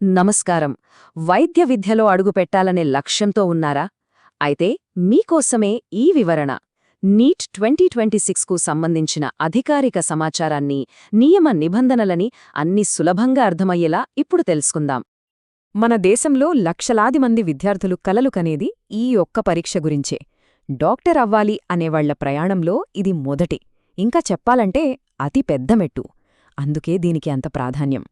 నమస్కారం. వైద్య విద్యలో అడుగుపెట్టాలనే లక్ష్యంతో ఉన్నారా? అయితే మీకోసమే ఈ వివరణ. నీట్ 2026కు సంబంధించిన అధికారిక సమాచారాన్ని, నియమ నిబంధనలని అన్ని సులభంగా అర్థమయ్యేలా ఇప్పుడు తెలుసుకుందాం. మన దేశంలో లక్షలాది మంది విద్యార్థులు కలలు కనేది ఈ ఒక్క పరీక్ష గురించే. డాక్టర్ అవ్వాలి అనేవాళ్ల ప్రయాణంలో ఇది మొదటి, ఇంకా చెప్పాలంటే అతి పెద్ద మెట్టు. అందుకే దీనికి అంత ప్రాధాన్యం.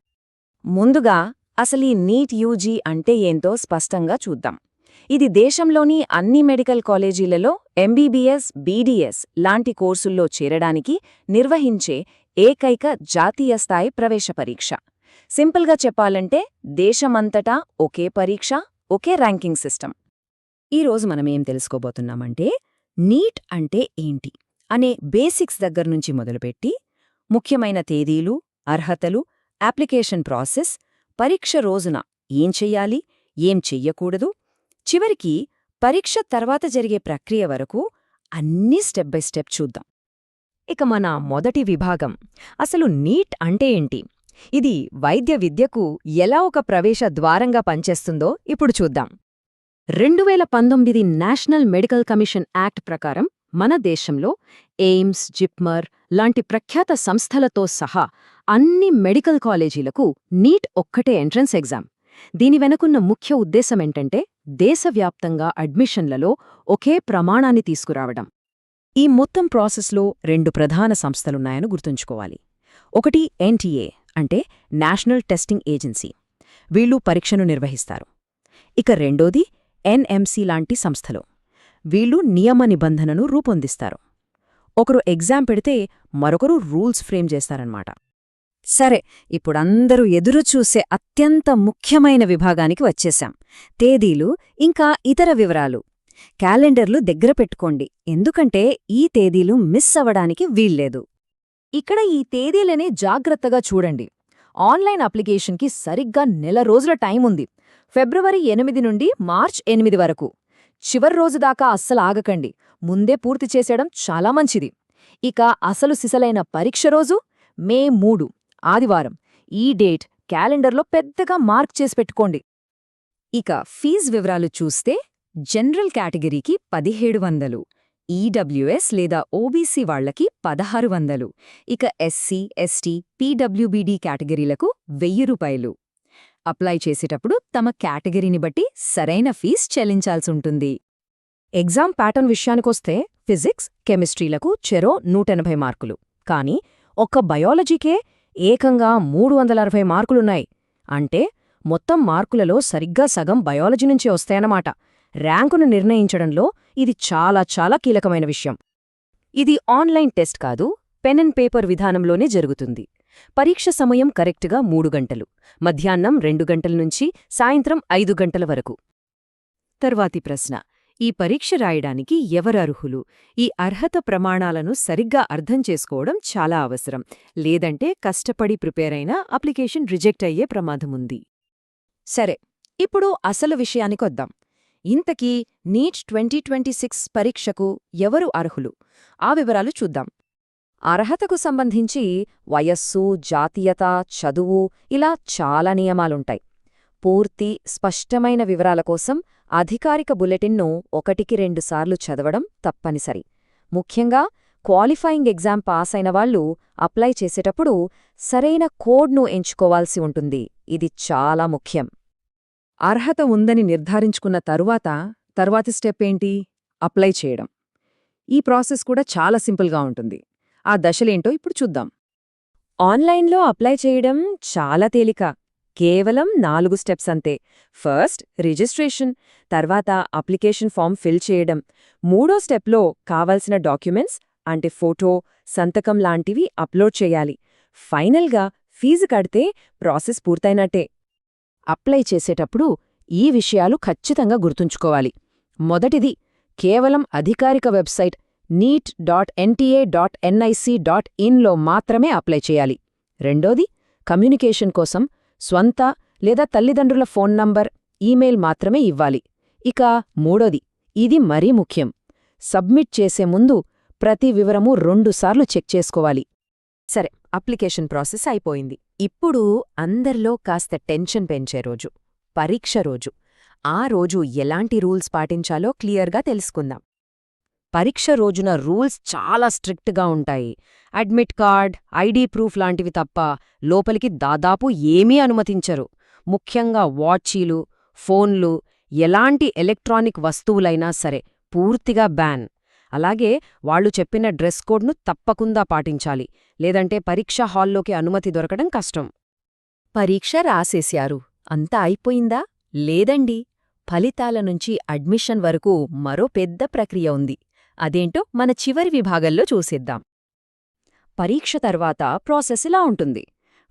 ముందుగా అసలీ నీట్ యూజీ అంటే ఏంటో స్పష్టంగా చూద్దాం. ఇది దేశంలోని అన్ని మెడికల్ కాలేజీలలో ఎంబీబీఎస్, బీడీఎస్ లాంటి కోర్సుల్లో చేరడానికి నిర్వహించే ఏకైక జాతీయ స్థాయి ప్రవేశ పరీక్ష. సింపుల్గా చెప్పాలంటే దేశమంతటా ఒకే పరీక్ష, ఒకే ర్యాంకింగ్ సిస్టమ్. ఈరోజు మనమేం తెలుసుకోబోతున్నామంటే నీట్ అంటే ఏంటి అనే బేసిక్స్ దగ్గర్నుంచి మొదలుపెట్టి ముఖ్యమైన తేదీలు, అర్హతలు, అప్లికేషన్ ప్రాసెస్, పరీక్ష రోజున ఏం చెయ్యాలి, ఏం చెయ్యకూడదు, చివరికి పరీక్ష తర్వాత జరిగే ప్రక్రియ వరకు అన్నీ స్టెప్ బై స్టెప్ చూద్దాం. ఇక మన మొదటి విభాగం, అసలు నీట్ అంటే ఏంటి, ఇది వైద్య విద్యకు ఎలా ఒక ప్రవేశ ద్వారంగా పనిచేస్తుందో ఇప్పుడు చూద్దాం. 2019 నేషనల్ మెడికల్ కమిషన్ యాక్ట్ ప్రకారం మన దేశంలో ఎయిమ్స్, జిప్మర్ లాంటి ప్రఖ్యాత సంస్థలతో సహా అన్ని మెడికల్ కాలేజీలకు నీట్ ఒక్కటే ఎంట్రన్స్ ఎగ్జామ్. దీని వెనుకున్న ముఖ్య ఉద్దేశమేంటంటే దేశవ్యాప్తంగా అడ్మిషన్లలో ఒకే ప్రమాణాన్ని తీసుకురావడం. ఈ మొత్తం ప్రాసెస్లో 2 ప్రధాన సంస్థలున్నాయని గుర్తుంచుకోవాలి. ఒకటి ఎన్టీఏ అంటే నేషనల్ టెస్టింగ్ ఏజెన్సీ, వీళ్ళు పరీక్షను నిర్వహిస్తారు. ఇక రెండోది ఎన్ఎంసీ లాంటి సంస్థలు, వీళ్ళు నియమ నిబంధనను రూపొందిస్తారు. ఒకరు ఎగ్జామ్ పెడితే మరొకరు రూల్స్ ఫ్రేమ్ చేస్తారన్నమాట. సరే, ఇప్పుడందరూ ఎదురుచూసే అత్యంత ముఖ్యమైన విభాగానికి వచ్చేశాం. తేదీలు ఇంకా ఇతర వివరాలు. క్యాలెండర్లు దగ్గర పెట్టుకోండి, ఎందుకంటే ఈ తేదీలు మిస్ అవ్వడానికి వీల్లేదు. ఇక్కడ ఈ తేదీలనే జాగ్రత్తగా చూడండి. ఆన్లైన్ అప్లికేషన్కి సరిగ్గా నెల రోజుల టైం ఉంది. ఫిబ్రవరి 8 నుండి మార్చ్ 8 వరకు. చివరి రోజు దాకా అస్సలు ఆగకండి, ముందే పూర్తి చేసేయడం చాలా మంచిది. ఇక అసలు సిసలైన పరీక్ష రోజు మే 3, ఆదివారం. ఈ డేట్ క్యాలెండర్లో పెద్దగా మార్క్ చేసి పెట్టుకోండి. ఇక ఫీజ్ వివరాలు చూస్తే జనరల్ కేటగిరీకి 1700, ఈడబ్ల్యూఎస్ లేదా ఓబీసీ వాళ్లకి 1600, ఇక ఎస్సీ, ఎస్టీ, పీడబ్ల్యూబీడీ కేటగిరీలకు 1000 రూపాయలు. అప్లై చేసేటప్పుడు తమ కేటగిరీని బట్టి సరైన ఫీజ్ చెల్లించాల్సుంటుంది. ఎగ్జామ్ ప్యాటర్న్ విషయానికొస్తే ఫిజిక్స్, కెమిస్ట్రీలకు చెరో 180 మార్కులు. కానీ ఒక్క బయాలజీకే ఏకంగా 360 మార్కులున్నాయి. అంటే మొత్తం మార్కులలో సరిగ్గా సగం బయాలజీ నుంచే వస్తాయన్నమాట. ర్యాంకును నిర్ణయించడంలో ఇది చాలా చాలా కీలకమైన విషయం. ఇది ఆన్లైన్ టెస్ట్ కాదు, పెన్ అండ్ పేపర్ విధానంలోనే జరుగుతుంది. పరీక్ష సమయం కరెక్ట్గా 3 గంటలు, మధ్యాహ్నం 2 గంటల నుంచి సాయంత్రం 5 గంటల వరకు. తర్వాతి ప్రశ్న, ఈ పరీక్ష రాయడానికి ఎవరర్హులు? ఈ అర్హత ప్రమాణాలను సరిగ్గా అర్థం చేసుకోవడం చాలా అవసరం. లేదంటే కష్టపడి ప్రిపేరైన అప్లికేషన్ రిజెక్ట్ అయ్యే ప్రమాదముంది. సరే, ఇప్పుడు అసలు విషయానికొద్దాం. ఇంతకీ నీట్ 2026 పరీక్షకు ఎవరు అర్హులు? ఆ వివరాలు చూద్దాం. అర్హతకు సంబంధించి వయస్సు, జాతీయత, చదువు ఇలా చాలా నియమాలుంటాయి. పూర్తి స్పష్టమైన వివరాల కోసం అధికారిక బులెటిన్ను 1కి 2 సార్లు చదవడం తప్పనిసరి. ముఖ్యంగా క్వాలిఫైయింగ్ ఎగ్జామ్ పాస్ అయిన వాళ్లు అప్లై చేసేటప్పుడు సరైన కోడ్ను ఎంచుకోవాల్సి ఉంటుంది. ఇది చాలా ముఖ్యం. అర్హత ఉందని నిర్ధారించుకున్న తర్వాతి స్టెప్ ఏంటి? అప్లై చేయడం. ఈ ప్రాసెస్ కూడా చాలా సింపుల్గా ఉంటుంది. ఆ దశలేంటో ఇప్పుడు చూద్దాం. ఆన్లైన్లో అప్లై చేయడం చాలా తేలిక. కేవలం 4 స్టెప్స్ అంతే. ఫస్ట్ రిజిస్ట్రేషన్, తర్వాత అప్లికేషన్ ఫామ్ ఫిల్ చేయడం, 3వ స్టెప్లో కావలసిన డాక్యుమెంట్స్ అంటే ఫోటో, సంతకం లాంటివి అప్లోడ్ చేయాలి. ఫైనల్గా ఫీజు కడితే ప్రాసెస్ పూర్తయినట్టే. అప్లై చేసేటప్పుడు ఈ విషయాలు ఖచ్చితంగా గుర్తుంచుకోవాలి. మొదటిది, కేవలం అధికారిక వెబ్సైట్ neet.nta.nic.in లో మాత్రమే అప్లై చేయాలి. రెండోది, కమ్యూనికేషన్ కోసం స్వంత లేదా తల్లిదండ్రుల ఫోన్ నంబర్, ఈమెయిల్ మాత్రమే ఇవ్వాలి. ఇక మూడోది, ఇది మరీ ముఖ్యం, సబ్మిట్ చేసే ముందు ప్రతి వివరమూ 2 సార్లు చెక్ చేసుకోవాలి. సరే, అప్లికేషన్ ప్రాసెస్ అయిపోయింది. ఇప్పుడు అందరిలో కాస్త టెన్షన్ పెంచే రోజు, పరీక్ష రోజు. ఆ రోజు ఎలాంటి రూల్స్ పాటించాలో క్లియర్గా తెలుసుకుందాం. పరీక్ష రోజున రూల్స్ చాలా స్ట్రిక్ట్గా ఉంటాయి. అడ్మిట్ కార్డ్, ఐడీ ప్రూఫ్ లాంటివి తప్ప లోపలికి దాదాపు ఏమీ అనుమతించరు. ముఖ్యంగా వాచీలు, ఫోన్లు, ఎలాంటి ఎలక్ట్రానిక్ వస్తువులైనా సరే పూర్తిగా బ్యాన్. అలాగే వాళ్లు చెప్పిన డ్రెస్ కోడ్ను తప్పకుండా పాటించాలి, లేదంటే పరీక్షా హాల్లోకి అనుమతి దొరకడం కష్టం. పరీక్ష రాసేశారు, అంతా అయిపోయిందా? లేదండి. ఫలితాల నుంచి అడ్మిషన్ వరకు మరో పెద్ద ప్రక్రియ ఉంది. అదేంటో మన చివరి విభాగంలో చూసేద్దాం. పరీక్ష తర్వాత ప్రాసెస్ ఇలా ఉంటుంది.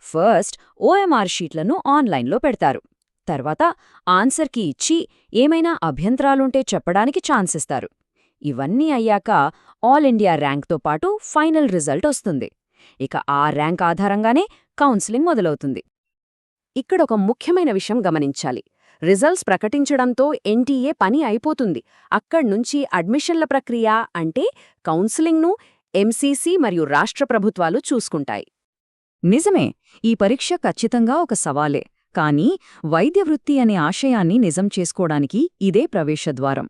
ఫస్ట్ ఓఎంఆర్ షీట్లను ఆన్లైన్లో పెడతారు. తర్వాత ఆన్సర్ కీ ఇచ్చి ఏమైనా అభ్యంతరాలుంటే చెప్పడానికి ఛాన్స్ ఇస్తారు. ఇవన్నీ అయ్యాక ఆల్ ఇండియా ర్యాంక్తో పాటు ఫైనల్ రిజల్ట్ వస్తుంది. ఇక ఆ ర్యాంక్ ఆధారంగానే కౌన్సిలింగ్ మొదలవుతుంది. ఇక్కడొక ముఖ్యమైన విషయం గమనించాలి. రిజల్ట్స్ ప్రకటించడంతో ఎన్టీఏ పని అయిపోతుంది. అక్కడ్నుంచి అడ్మిషన్ల ప్రక్రియ అంటే కౌన్సిలింగ్ను ఎంసీసీ మరియు రాష్ట్ర ప్రభుత్వాలు చూసుకుంటాయి. నిజమే, ఈ పరీక్ష ఖచ్చితంగా ఒక సవాలే. కానీ వైద్య వృత్తి అనే ఆశయాన్ని నిజం చేసుకోవడానికి ఇదే ప్రవేశద్వారం.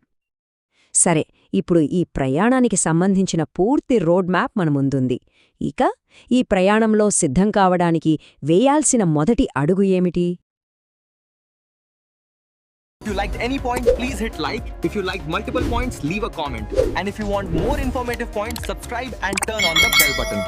సరే, ఇప్పుడు ఈ ప్రయాణానికి సంబంధించిన పూర్తి రోడ్ మ్యాప్ మన ముందుంది. ఇక ఈ ప్రయాణంలో సిద్ధం కావడానికి వేయాల్సిన మొదటి అడుగు ఏమిటి? If you liked any point, please hit like. If you liked multiple points, leave a comment. And if you want more informative points, subscribe and turn on the bell button.